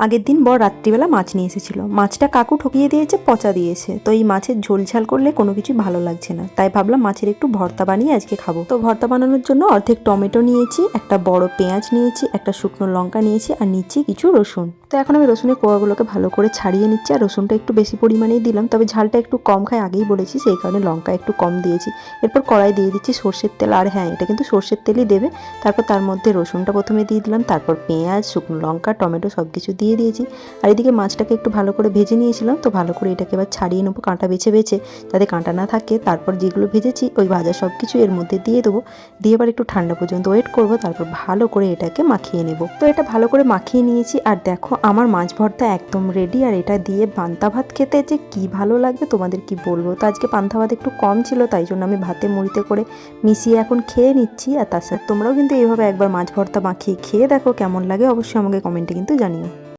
আগের দিন বর রাত্রিবেলা মাছ নিয়ে এসেছিল। মাছটা কাকু ঠকিয়ে দিয়েছে, পচা দিয়েছে। তো এই মাছের ঝোল ঝাল করলে কোনো কিছুই ভালো লাগছে না, তাই ভাবলাম মাছের একটু ভর্তা বানিয়ে আজকে খাবো। তো ভর্তা বানানোর জন্য অর্ধেক টমেটো নিয়েছি, একটা বড় পেঁয়াজ নিয়েছি, একটা শুকনো লঙ্কা নিয়েছি, আর নিচ্ছি কিছু রসুন। তো এখন আমি রসুনের কোয়াগুলোকে ভালো করে ছাড়িয়ে নিচ্ছি, আর রসুনটা একটু বেশি পরিমাণেই দিলাম, তবে ঝালটা একটু কম খাই আগেই বলেছি, সেই কারণে লঙ্কা একটু কম দিয়েছি। এরপর কড়াই দিয়ে দিচ্ছি সর্ষের তেল, আর হ্যাঁ, এটা কিন্তু সর্ষের তেলই দেবে। তারপর তার মধ্যে রসুনটা প্রথমে দিয়ে দিলাম, তারপর পেঁয়াজ, শুকনো লঙ্কা, টমেটো সব কিছু দিয়ে দিয়েছি। আর এদিকে মাছটাকে একটু ভালো করে ভেজে নিয়েছিলাম, তো ভালো করে এটাকে এবার ছাড়িয়ে নেবো কাঁটা বেছে বেছে, যাতে কাঁটা না থাকে। তারপর যেগুলো ভেজেছি ওই ভাজা সব কিছু এর মধ্যে দিয়ে দেবো, দিয়ে এবার একটু ঠান্ডা পর্যন্ত ওয়েট করবো, তারপর ভালো করে এটাকে মাখিয়ে নেব। তো এটা ভালো করে মাখিয়ে নিয়েছি, আর দেখো আমার মাছ ভর্তা একদম রেডি। আর এটা দিয়ে পান্তা ভাত খেতে যে কি ভালো লাগবে তোমাদের কি বলবো। তো আজকে পান্তা ভাত একটু কম ছিল, তাই জন্য আমি ভাতে মুড়িতে করে মিশিয়ে এখন খেয়ে নিচ্ছি। আর তার সাথে তোমরাও কিন্তু এইভাবে একবার মাছ ভর্তা মাখিয়ে খেয়ে দেখো কেমন লাগে, অবশ্যই আমাকে কমেন্টে কিন্তু জানিও।